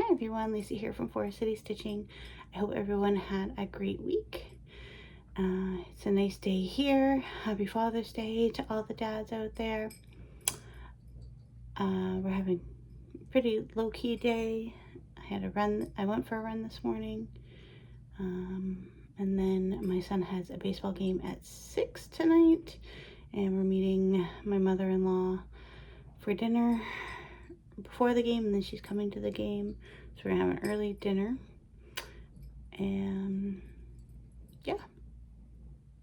Hi everyone, Lacey here from Forest City Stitching. I hope everyone had a great week. It's a nice day here. Happy Father's Day to all the dads out there. We're having a pretty low-key day. I went for a run this morning. And then my son has a baseball game at 6 tonight. And we're meeting my mother-in-law for dinner before the game, and then she's coming to the game. So we're gonna have an early dinner. And yeah,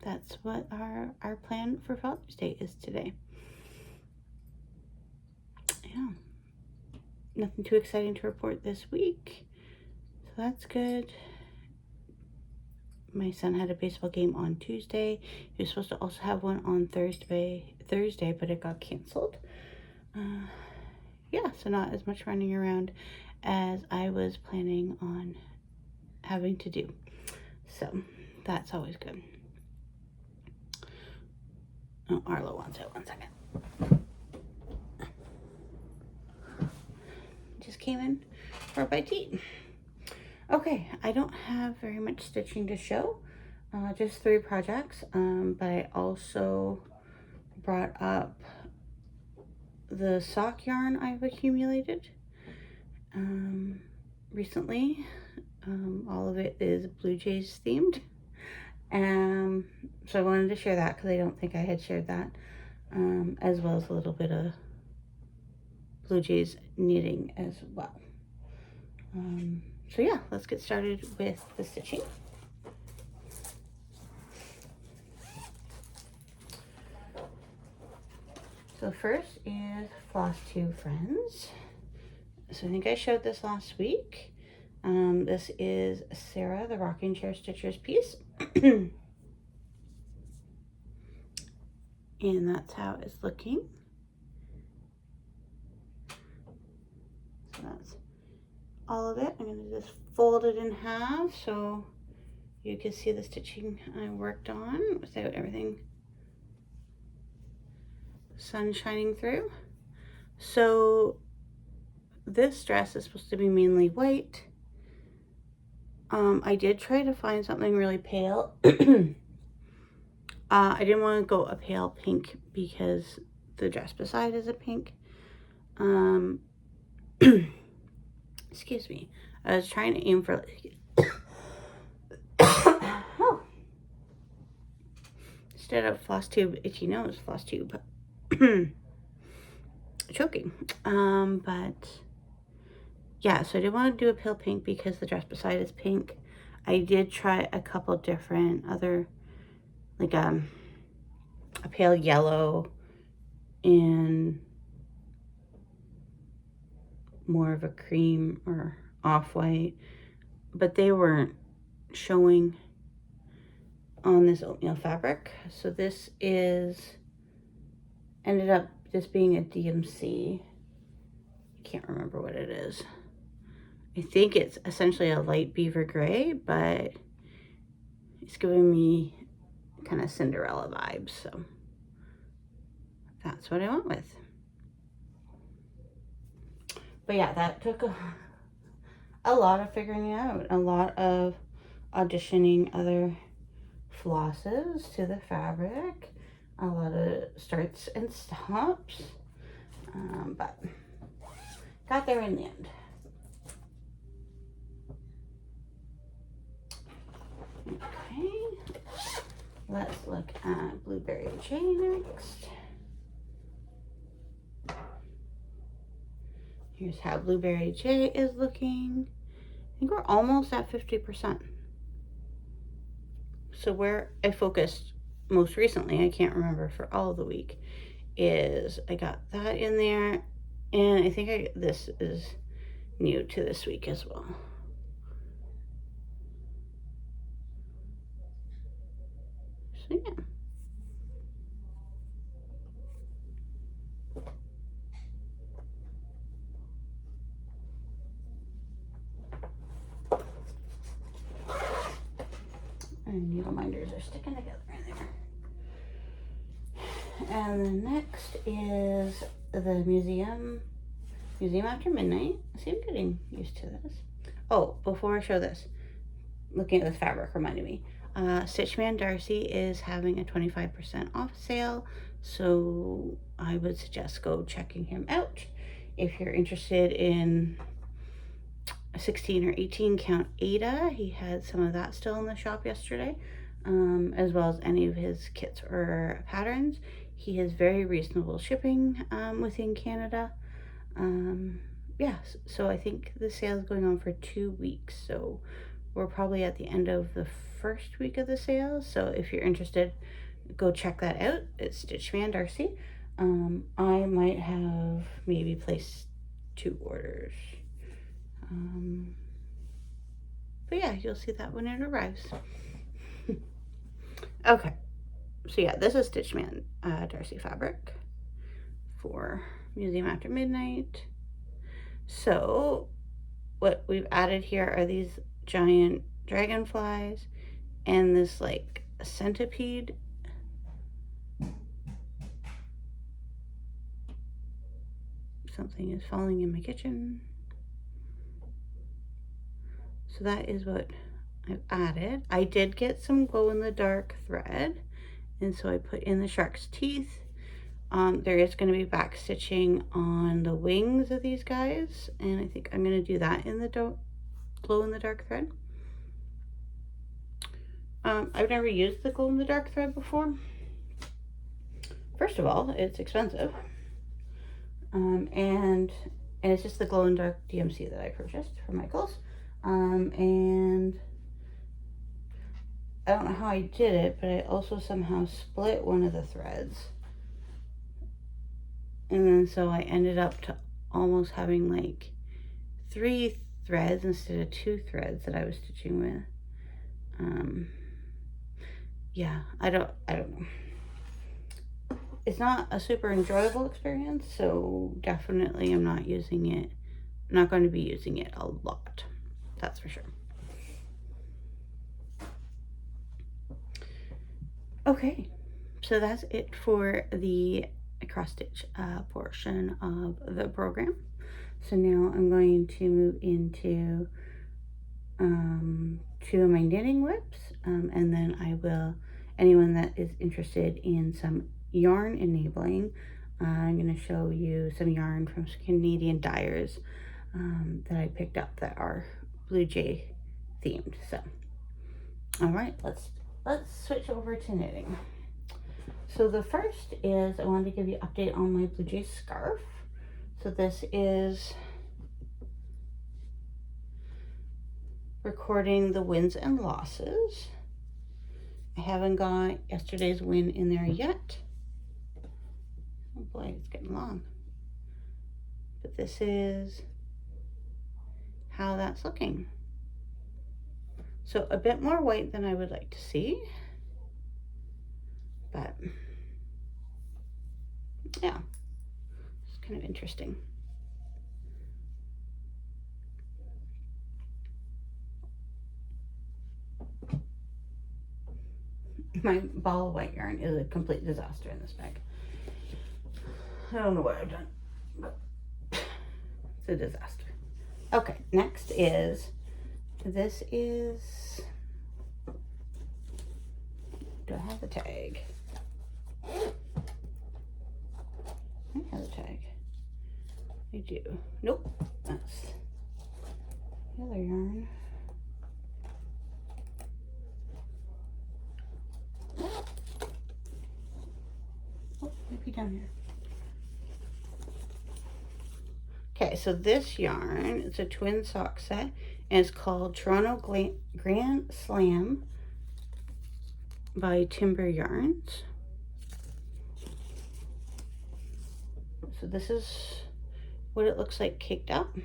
that's what our plan for Father's Day is today. Yeah, nothing too exciting to report this week, so that's good. My son had a baseball game on Tuesday. He was supposed to also have one on Thursday, but it got canceled. Yeah, so not as much running around as I was planning on having to do. So that's always good. Oh, Arlo wants it. 1 second. Just came in for a bite to eat. Okay, I don't have very much stitching to show. Just 3 projects. But I also brought up the sock yarn I've accumulated recently. All of it is Blue Jays themed. So I wanted to share that because I don't think I had shared that, as well as a little bit of Blue Jays knitting as well. So yeah, let's get started with the stitching. So first is Flosstube Friends. So I think I showed this last week. This is Sarah, the Rocking Chair Stitchers piece. And that's how it's looking. So that's all of it. I'm going to just fold it in half so you can see the stitching I worked on without everything, sun shining through. So this dress is supposed to be mainly white. I did try to find something really pale. I didn't want to go a pale pink because the dress beside is a pink. Excuse me. I was trying to aim for like oh. Instead of Flosstube, itchy nose, Flosstube. Choking. But yeah, so I didn't want to do a pale pink because the dress beside is pink. I did try a couple different other, like a pale yellow and more of a cream or off-white, but they weren't showing on this oatmeal fabric. So this ended up just being a DMC. I can't remember what it is. I think it's essentially a light beaver gray, but it's giving me kind of Cinderella vibes, so that's what I went with. But yeah, that took a lot of figuring out, a lot of auditioning other flosses to the fabric, a lot of starts and stops, but got there in the end. Okay, let's look at Blueberry J next. Here's how Blueberry J is looking. I think we're almost at 50%. So where I focused most recently, I can't remember for all of the week, is I got that in there, and I think this is new to this week as well. So yeah. And needle minders are sticking together in there. And the next is the Museum After Midnight. See, I'm getting used to this. Oh, before I show this, looking at this fabric reminded me. Stitchman Darcy is having a 25% off sale, so I would suggest go checking him out. If you're interested in 16 or 18 count Ada, he had some of that still in the shop yesterday, as well as any of his kits or patterns. He has very reasonable shipping within Canada. Yeah, so I think the sale is going on for 2 weeks, so we're probably at the end of the first week of the sale. So if you're interested, go check that out. It's Stitchman Darcy. I might have maybe placed 2 orders. But yeah, you'll see that when it arrives. Okay, so yeah, this is Stitchman Darcy fabric for Museum After Midnight. So what we've added here are these giant dragonflies and this like centipede. Something is falling in my kitchen. So that is what I've added. I did get some glow-in-the-dark thread, and so I put in the shark's teeth. There is going to be back stitching on the wings of these guys, and I think I'm going to do that in the glow-in-the-dark thread. I've never used the glow-in-the-dark thread before. First of all, it's expensive, and it's just the glow-in-the-dark DMC that I purchased from Michaels. And I don't know how I did it, but I also somehow split one of the threads. And then so I ended up to almost having like 3 threads instead of 2 threads that I was stitching with. Yeah, I don't know. It's not a super enjoyable experience, so definitely I'm not using it. I'm not going to be using it a lot. That's for sure. Okay, so that's it for the cross stitch portion of the program. So now I'm going to move into 2 of my knitting whips, and then I will, anyone that is interested in some yarn enabling, I'm going to show you some yarn from Canadian Dyers that I picked up that are Blue Jay themed. So, all right, let's switch over to knitting. So the first is I wanted to give you an update on my Blue Jay scarf. So this is recording the wins and losses. I haven't got yesterday's win in there yet. Oh boy, it's getting long. But this is how that's looking. So a bit more white than I would like to see, but yeah, it's kind of interesting. My ball of white yarn is a complete disaster in this bag. I don't know what I've done, but it's a disaster. Okay, next is, this is, do I have the tag? I have the tag. I do. Nope, that's the other yarn. Oh, maybe down here. Okay, so this yarn, it's a twin sock set, and it's called Toronto Grand Slam by Timber Yarns. So this is what it looks like caked up.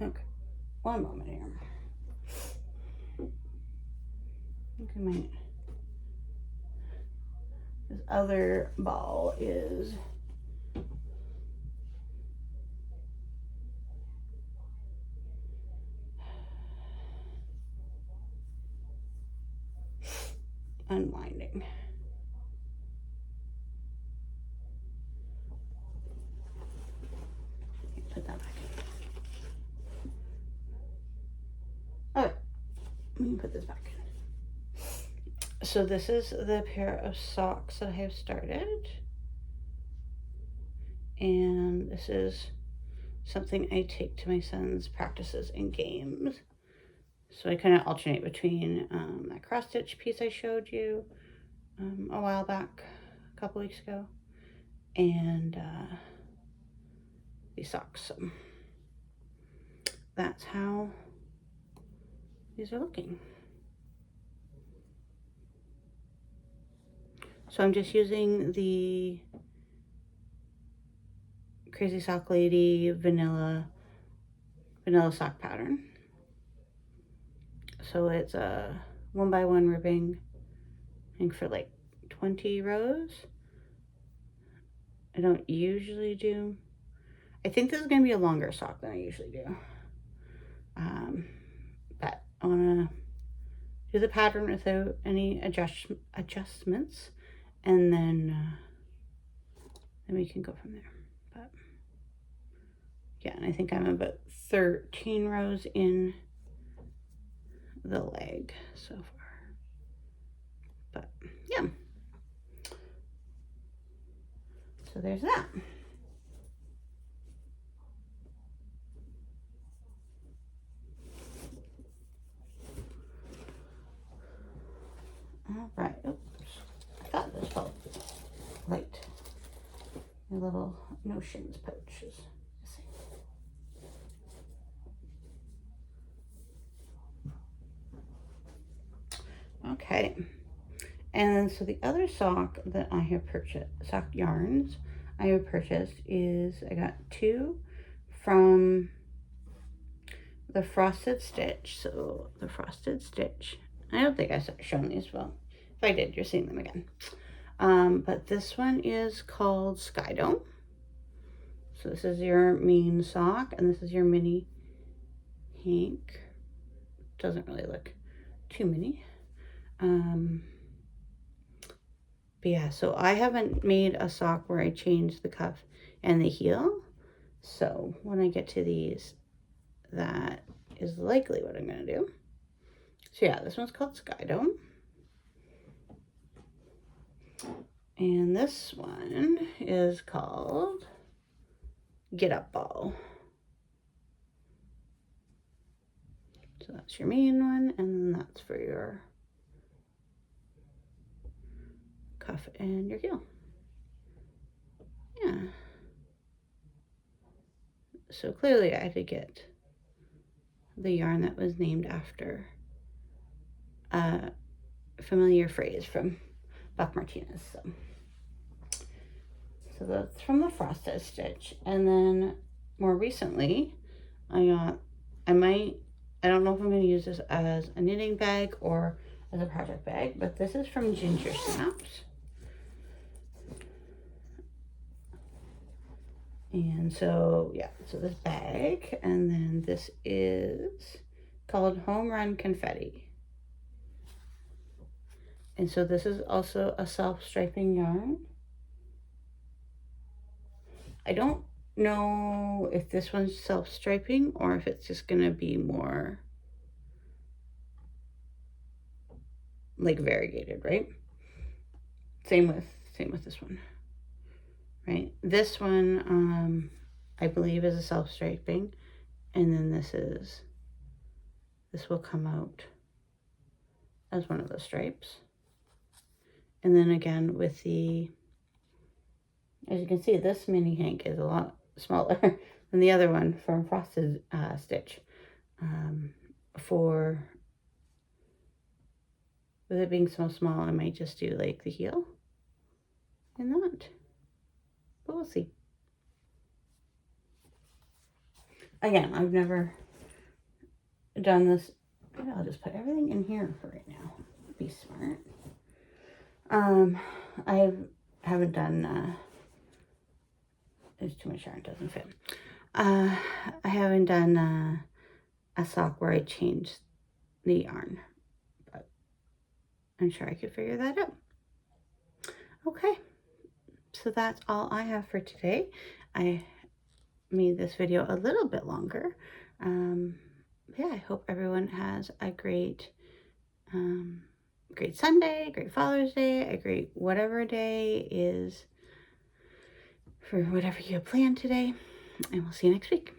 Okay, one moment here. Okay, this other ball is unwinding. me put this back in. So this is the pair of socks that I have started. And this is something I take to my son's practices and games. So I kind of alternate between that cross stitch piece I showed you a while back, a couple weeks ago, and these socks. So that's how these are looking. So I'm just using the Crazy Sock Lady vanilla sock pattern. So it's a 1x1 ribbing, I think for like 20 rows. I don't usually do, I think this is going to be a longer sock than I usually do. But I want to do the pattern without any adjustments, and then we can go from there. But yeah, and I think I'm about 13 rows in the leg so far. But yeah, so there's that. All right. Oops. I thought this felt light. My little notions pouch is missing. Okay. And then so the other sock that I have purchased, sock yarns I have purchased is, I got 2 from the Frosted Stitch. So the Frosted Stitch, I don't think I've shown these. Well, if I did, you're seeing them again. But this one is called Sky Dome. So this is your main sock, and this is your mini hank. Doesn't really look too mini. But yeah, so I haven't made a sock where I change the cuff and the heel. So when I get to these, that is likely what I'm going to do. So yeah, this one's called Sky Dome. And this one is called Get Up Ball. So that's your main one, and then that's for your cuff and your heel. Yeah. So clearly I had to get the yarn that was named after a familiar phrase from Buck Martinez. So that's from the Frosted Stitch. And then more recently, I don't know if I'm going to use this as a knitting bag or as a project bag, but this is from Ginger Snaps. And so, yeah, so this bag, and then this is called Home Run Confetti. And so this is also a self-striping yarn. I don't know if this one's self-striping or if it's just going to be more like variegated, right? Same with this one, right? This one, I believe is a self-striping, and then this will come out as one of the stripes. And then again with the, as you can see, this mini hank is a lot smaller than the other one from Frosted Stitch. With it being so small, I might just do like the heel and that, but we'll see. Again, I've never done this. Maybe I'll just put everything in here for right now. Be smart. I haven't done, there's too much yarn, doesn't fit. I haven't done a sock where I changed the yarn, but I'm sure I could figure that out. Okay, so that's all I have for today. I made this video a little bit longer. Yeah, I hope everyone has a great Great Sunday, great Father's Day, a great whatever day is for whatever you have planned today. And we'll see you next week.